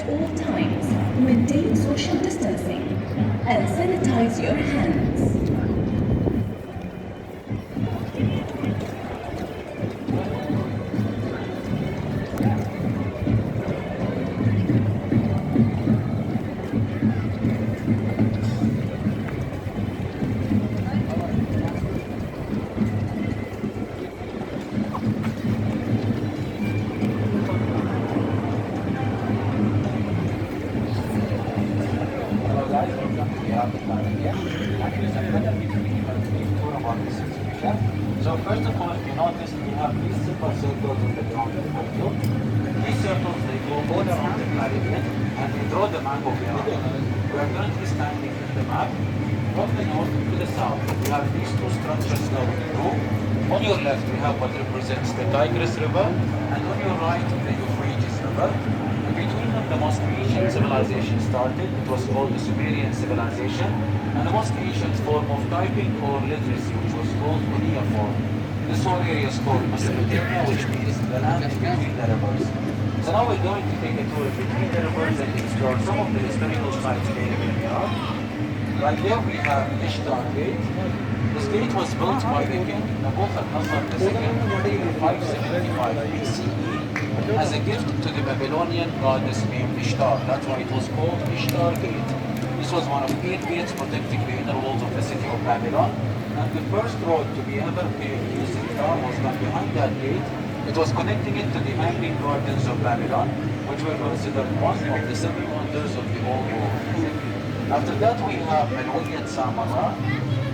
at all times, maintain social distancing, and sanitize your hands. So first of all, if you notice, we have these simple circles on the ground behind you. These circles, they go all around the pavilion, and they draw the map of Iraq. We are currently standing in the map. From the north to the south, we have these two structures going through. On your left, we have what represents the Tigris River, and on your right, the Euphrates River. In between them, the most ancient civilization started. It was called the Sumerian Civilization, and the most ancient form of typing or literacy, which was called cuneiform. This whole area is called Mesopotamia, which means the land between the rivers. So now we're going to take a tour between the rivers and explore some of the historical sites available in Iraq. Right there we have Ishtar Gate. This gate was built by the king Nebuchadnezzar II in 575 BCE as a gift to the Babylonian goddess named Ishtar. That's why it was called Ishtar Gate. This was one of 8 gates protecting the inner walls of the city of Babylon. And the first road to be ever paved using tar was done behind that gate. It was connecting it to the Hanging Gardens of Babylon, which were considered one of the 7 wonders of the old world. After that we have Melwiya and Samarra.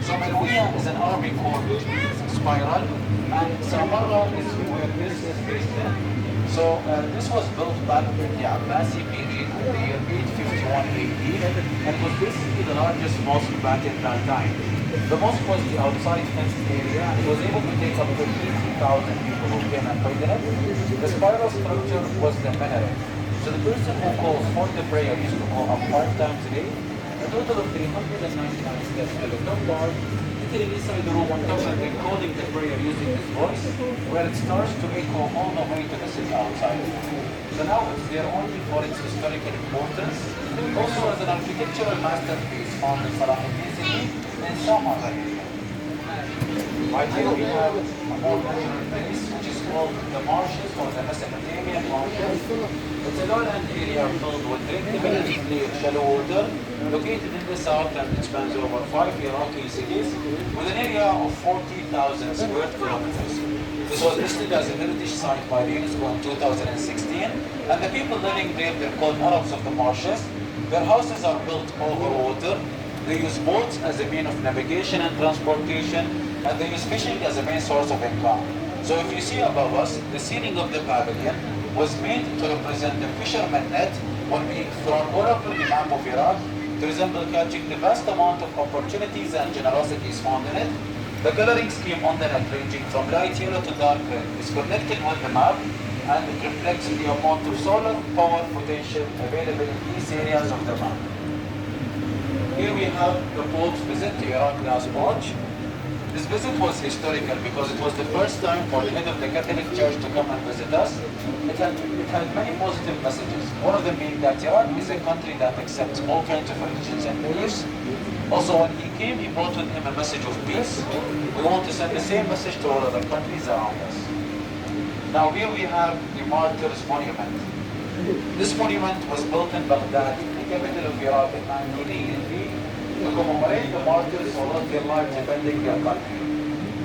So Melwiya is an army corps which means spiral, and Samarra is where this is based in. So this was built back in the Abbasi period in the year 851 AD, and was basically the largest mosque back at that time. The mosque was the outside fenced area, and it was able to take up to 80,000 people who came and prayed in it. The spiral structure was the minaret. So the person who calls for the prayer used to call up 5 times a day. A total of 399 steps to the top bar, literally inside the room on top, and then calling the prayer using his voice, where it starts to echo all the way to the city outside. So now it's there only for its historical importance, also as an architectural masterpiece found in Salahuddin city and some other areas. Right here we have a more natural place, which is called the Marshes or the Mesopotamian Marshes. It's a lowland area filled with drinkable and clear shallow water, located in the south, and it spans over 5 Iraqi cities, with an area of 40,000 square kilometers. This was listed as a heritage site by the UNESCO in 2016, and the people living there, they're called Arabs of the Marshes. Their houses are built over water. They use boats as a means of navigation and transportation, and they use fishing as a main source of income. So if you see above us, the ceiling of the pavilion was made to represent the fisherman net when being thrown all over the map of Iraq to resemble catching the vast amount of opportunities and generosities found in it. The coloring scheme on the net, ranging from light yellow to dark red, is connected with the map, and it reflects the amount of solar power potential available in these areas of the map. Here we have the Pope's visit to Iraq last March. This visit was historical because it was the first time for the head of the Catholic Church to come and visit us. It had many positive messages, one of them being that Iraq is a country that accepts all kinds of religions and beliefs. Also, when he came, he brought with him a message of peace. We want to send the same message to all other countries around us. Now here we have the Martyrs Monument. This monument was built in Baghdad, the capital of Iraq, in 1983, to commemorate the martyrs who lost their lives defending their country.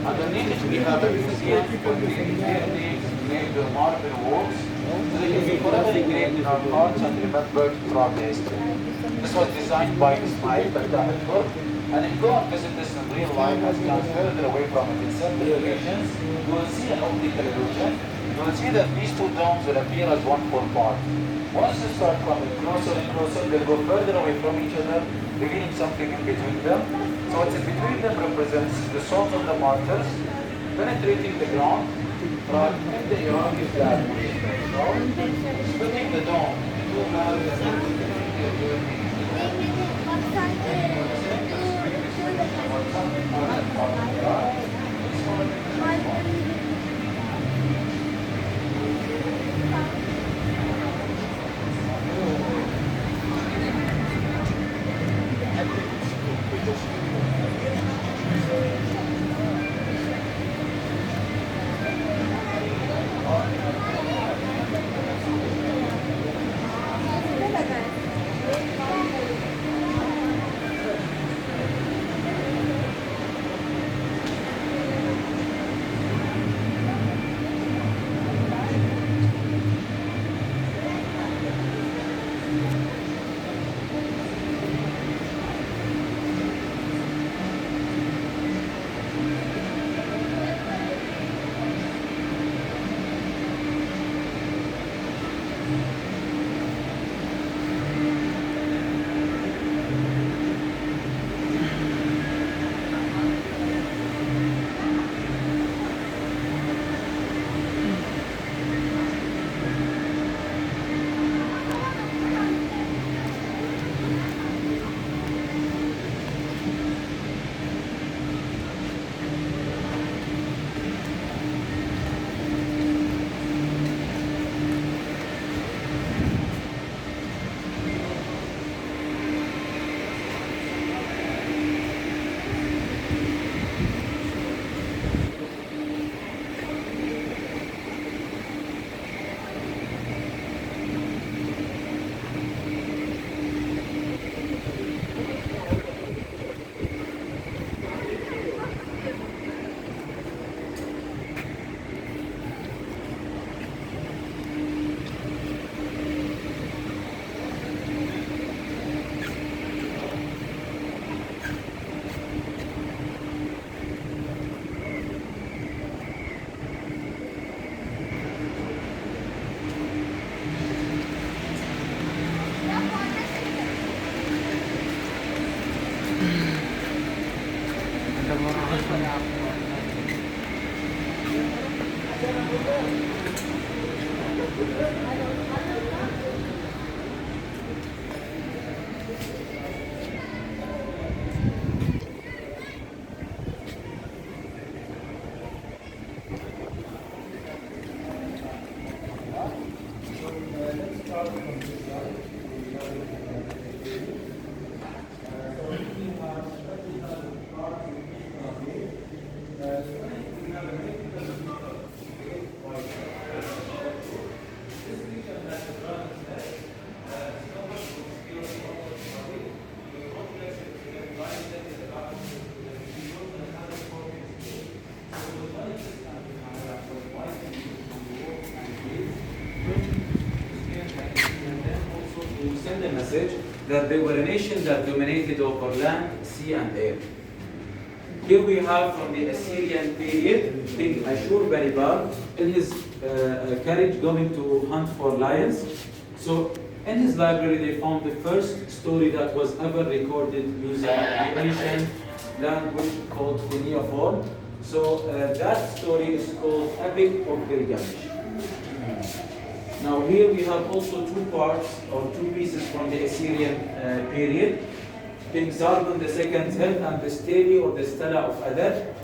Underneath it we have a museum with their names engraved on marble walls, so they can be forever engraved in our hearts and remembered throughout the history. This was designed by Ismail Baghdad, and if you go and visit this in real life as you come further away from it in certain locations, you will see an optical illusion. You will see that these two domes will appear as one full part. Once you start coming closer and closer, they'll go further away from each other, revealing something in between them. So what's in between them represents the souls of the martyrs penetrating the ground from in the Iraqi flag, splitting the dome into halves and continuing their journey. Send a message that they were a nation that dominated over land, sea, and air. Here we have from the Assyrian period, King Ashur-bani-pal in his carriage going to hunt for lions. So in his library they found the first story that was ever recorded using the ancient language called cuneiform. So that story is called Epic of Gilgamesh. Now here we have also two parts or two pieces from the Assyrian period. King Sargon II head and the stele or the stela of Adad.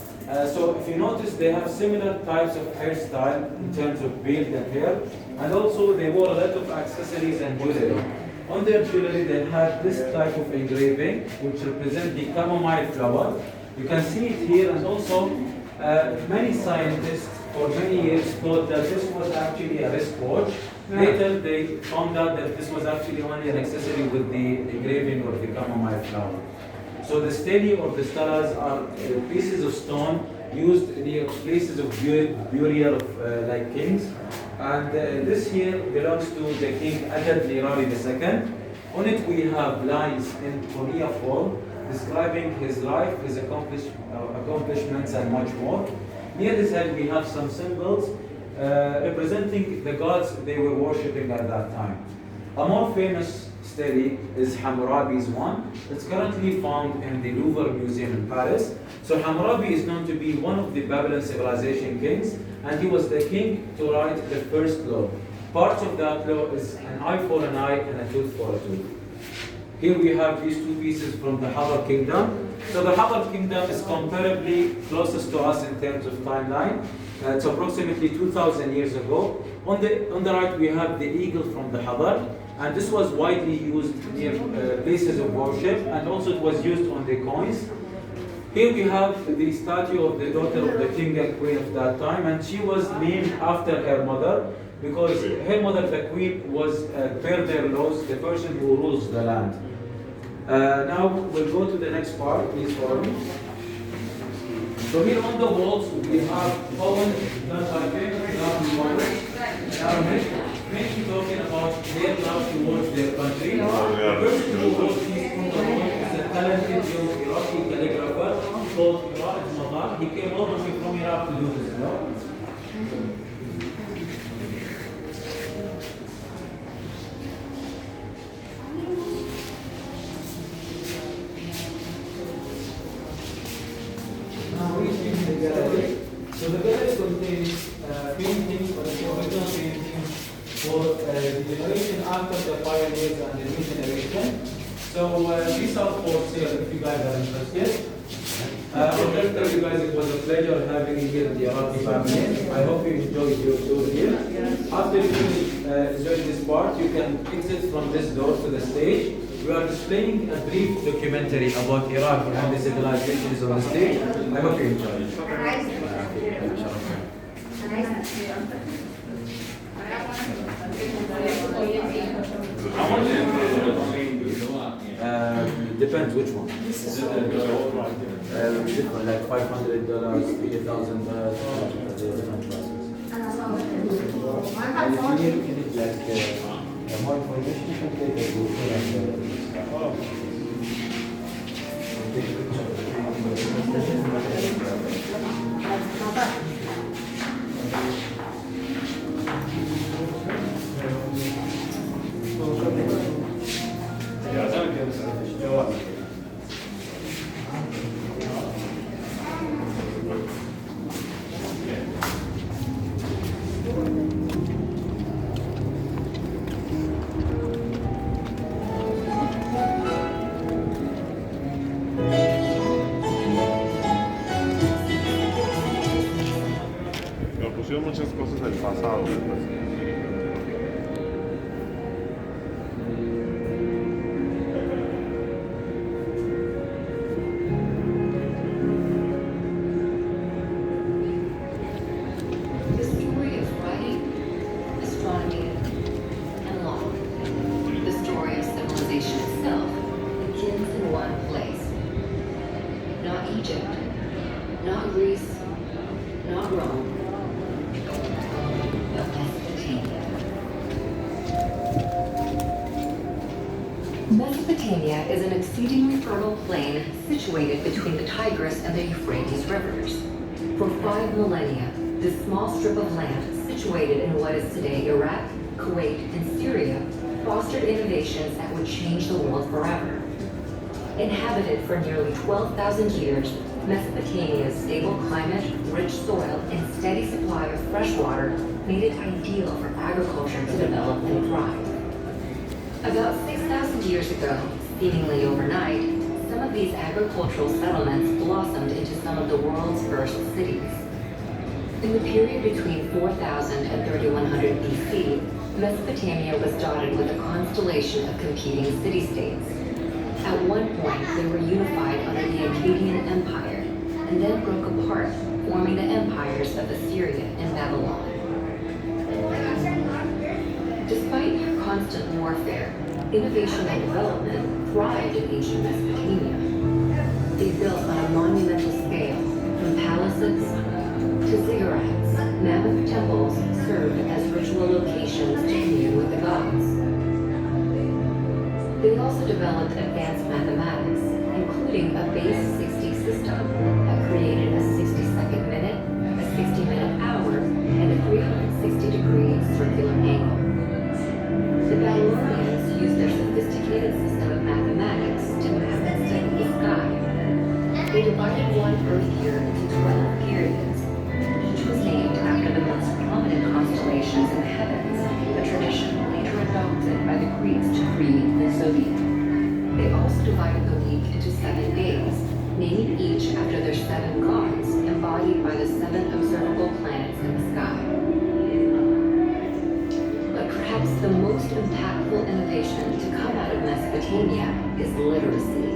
So if you notice, they have similar types of hairstyle in terms of beard and hair, and also they wore a lot of accessories and jewelry. On their jewelry they had this type of engraving which represents the chamomile flower. You can see it here, and also many scientists for many years thought that this was actually a wristwatch. Later they found out that this was actually only an accessory with the engraving of the chamomile flower. So the stele or the stelas are pieces of stone used in the places of burial of like kings. And this here belongs to the king Adad Nirari II. On it we have lines in cuneiform describing his life, his accomplishments, and much more. Near his head we have some symbols representing the gods they were worshipping at that time. A more famous stele is Hammurabi's one. It's currently found in the Louvre Museum in Paris. So Hammurabi is known to be one of the Babylon civilization kings, and he was the king to write the first law. Part of that law is an eye for an eye and a tooth for a tooth. Here we have these two pieces from the Habar kingdom. So the Habar kingdom is comparably closest to us in terms of timeline. It's approximately 2,000 years ago. On the right we have the eagle from the Habar, and this was widely used near places of worship, and also it was used on the coins. Here we have the statue of the daughter of the king and queen of that time, and she was named after her mother because her mother, the queen, was per their laws the person who rules the land. Now we'll go to the next part. Please follow me. So here on the walls we have poems done by famous Iraqi poets in Arabic, mainly talking about their love towards their country. The person who wrote these poems is a talented young Iraqi calligrapher called Martyrs Monument. He came all the way from Iraq to do this work. So the gallery contains paintings, but the original paintings for the generation after the pioneers and the new generation. So these are for sale if you guys are interested. I'll just tell you guys it was a pleasure having you here at the Iraqi Pavilion. I hope you enjoyed your tour here. After you finish enjoying this part, you can exit from this door to the stage. We are displaying a brief documentary about Iraq and the civilizations on the stage. I hope you enjoy it. Depends which one. Different, like $500, $3,000, different prices. And if you need like more information, you can take it. muchas cosas del pasado. Pues. The story of writing, astronomy, and law. The story of civilization itself begins in one place. Not Egypt, not Greece, not Rome, but Mesopotamia. Mesopotamia is an exceedingly fertile plain situated between the Tigris and the Euphrates rivers. For 5 millennia, this small strip of land, situated in what is today Iraq, Kuwait, and Syria, fostered innovations that would change the world forever. Inhabited for nearly 12,000 years, Mesopotamia's stable climate, rich soil, and steady supply of fresh water made it ideal for agriculture to develop and thrive. About 6,000 years ago, seemingly overnight, some of these agricultural settlements blossomed into some of the world's first cities. In the period between 4000 and 3100 BC, Mesopotamia was dotted with a constellation of competing city-states. At one point, they were unified under the Akkadian Empire, and then broke apart, forming the empires of Assyria and Babylon. Despite constant warfare, innovation and development thrived in ancient Mesopotamia. They built on a monumental scale, from palaces to ziggurats. Mammoth temples served as ritual locations to commune with the gods. They also developed advanced mathematics, including a base 60 system that created a 60-second minute, a 60-minute hour, and a 360-degree circular angle. The Babylonians used their sophisticated system of mathematics to map and study the sky. They divided one Earth year into 12 periods. Each was named after the most prominent constellations in the heavens, a tradition later adopted by the Greeks to create the zodiac. They also divided the week into 7 days, naming each after their 7 gods, embodied by the 7 observable planets in the sky. But perhaps the most impactful innovation to come out of Mesopotamia is literacy.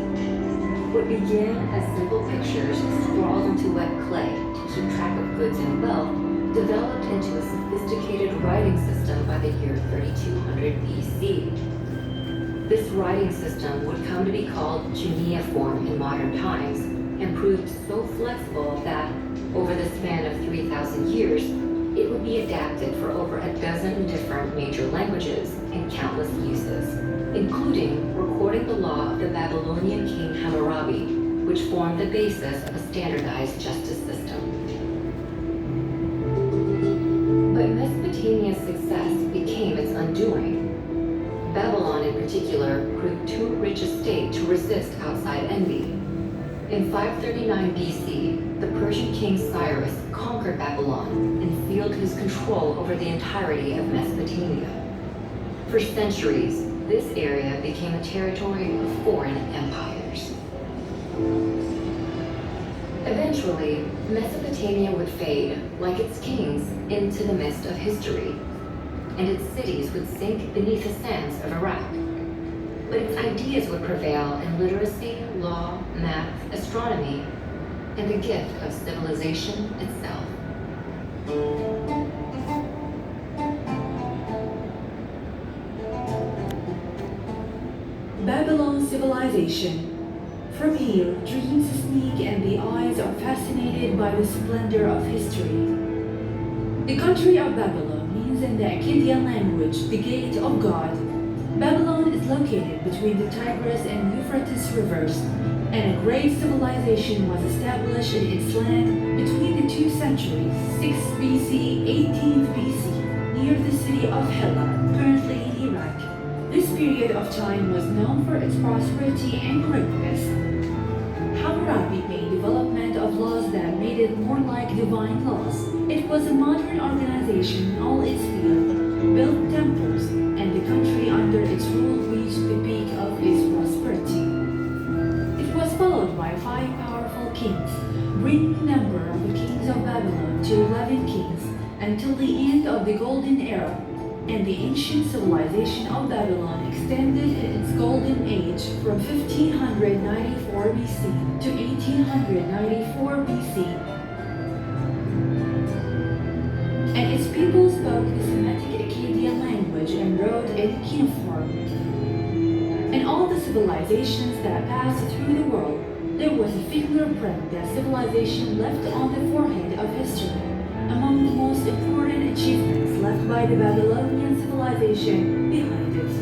What began as simple pictures scrawled into wet clay to keep track of goods and wealth developed into a sophisticated writing system by the year 3200 BC. This writing system would come to be called cuneiform in modern times and proved so flexible that, over the span of 3,000 years, it would be adapted for over a dozen different major languages and countless uses, including recording the law of the Babylonian king Hammurabi, which formed the basis of a standardized justice system. But Mesopotamia's success became its undoing. Babylon in particular proved too rich a state to resist outside envy. In 539 BC, the Persian king Cyrus conquered Babylon and sealed his control over the entirety of Mesopotamia. For centuries, this area became a territory of foreign empires. Eventually, Mesopotamia would fade, like its kings, into the mist of history, and its cities would sink beneath the sands of Iraq. But its ideas would prevail in literacy, law, math, astronomy, and the gift of civilization itself. Babylon Civilization. From here, dreams sneak and the eyes are fascinated by the splendor of history. The country of Babylon means in the Akkadian language, the gate of God. Babylon is located between the Tigris and Euphrates rivers, and a great civilization was established in its land between the 2 centuries, 6 BC, 18th BC, near the city of Hela, currently in Iraq. This period of time was known for its prosperity and greatness. Hammurabi made development of laws that made it more like divine laws. It was a modern organization in all its fields, built temples, and the country under its rule reached the peak of its prosperity. It was followed by 5 powerful kings, bringing the number of the kings of Babylon to 11 kings, until the Golden Era, and the ancient civilization of Babylon extended in its golden age from 1594 BC to 1894 BC. And its people spoke the Semitic Akkadian language and wrote in cuneiform. In all the civilizations that passed through the world, there was a fingerprint that civilization left on the forehead of history. Among the most important achievements left by the Babylonian civilization behind it.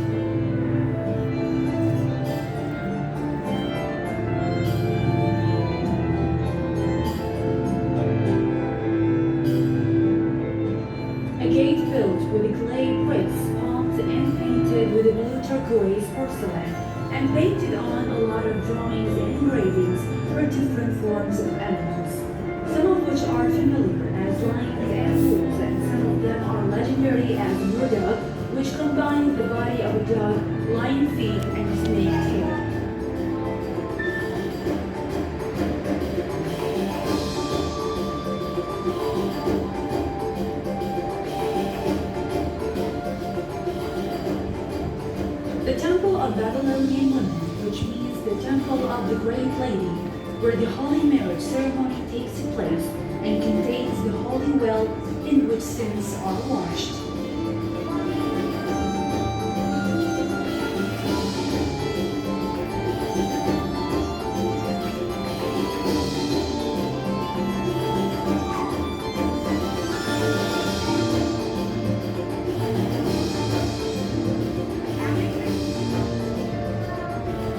A gate built with clay bricks, palms, and painted with a blue turquoise porcelain, and painted on a lot of drawings and engravings for different forms of animals, some of which are familiar as lions and wolves, and some of them are legendary as murder, which combines the body of a dog, lion feet, and snake tail. The Temple of Babylonian Women, which means the Temple of the Great Lady, where the holy marriage ceremony takes place, and contains the holy well in which sins are washed.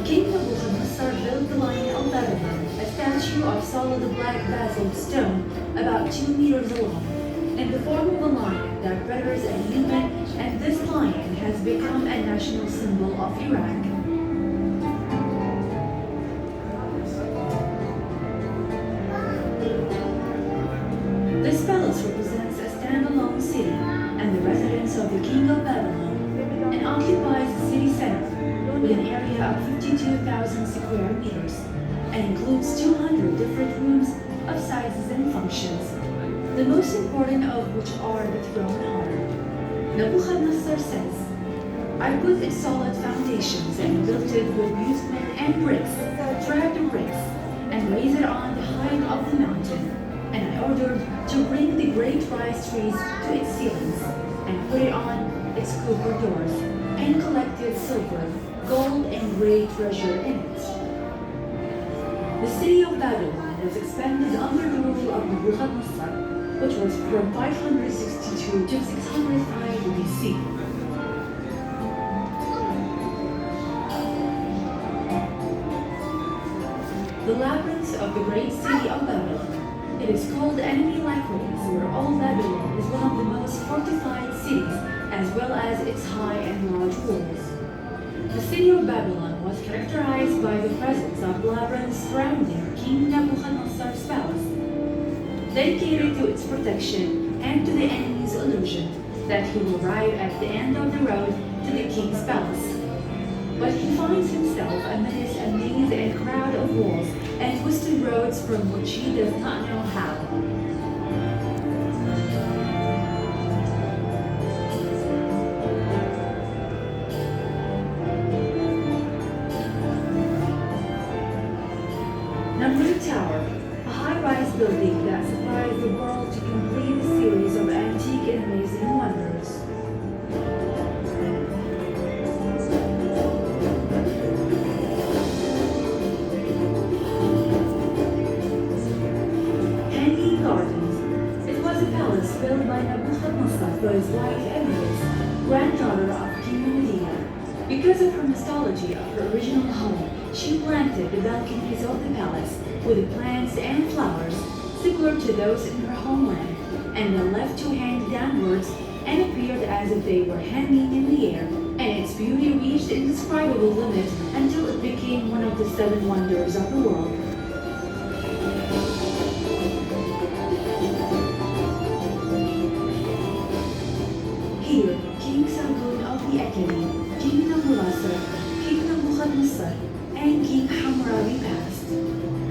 King Nebuchadnezzar built the Lion of Babylon, a statue of solid black basalt stone about 2 meters long, in the form of a lion that bears a human, and this lion has become a national symbol of Iraq. This palace represents a standalone city and the residence of the King of Babylon, and occupies the city center with an area of 52,000 square meters, and includes 200 different rooms of sizes and functions, the most important of which are the throne hall. Nebuchadnezzar says, I put its solid foundations and built it with bitumen and bricks, dragged bricks, and raised it on the height of the mountain, and I ordered to bring the great rice trees to its ceilings, and put it on its copper doors, and collected silver, gold, and great treasure in it. The city of Babylon was expanded under the rule of Nebuchadnezzar, which was from 562 to 605 BC. The labyrinth of the great city of Babylon. It is called Enemy Labyrinth, where all Babylon is one of the most fortified cities, as well as its high and large walls. The city of Babylon was characterized by the presence of labyrinths surrounding King Nebuchadnezzar's palace, dedicated to its protection and to the enemy's illusion that he will arrive at the end of the road to the king's palace. But he finds himself amidst a maze and crowd of walls and twisted roads from which he does not know how. Number Tower, a high-rise building that supplies the world to complete a series of antique and amazing wonders. Hanging Gardens. It was a palace built by Nebuchadnezzar for his wife Empress, granddaughter of King Medina. Because of her nostalgia of her original home, she planted the balconies of the palace with plants and flowers similar to those in her homeland, and then left to hang downwards and appeared as if they were hanging in the air, and its beauty reached indescribable limits until it became one of the 7 wonders of the world. Here, King Sargon of the Akkadi, King Namulasar, King Nebuchadnezzar, and King Hammurabi passed.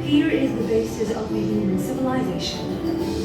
Here is the basis of the human civilization.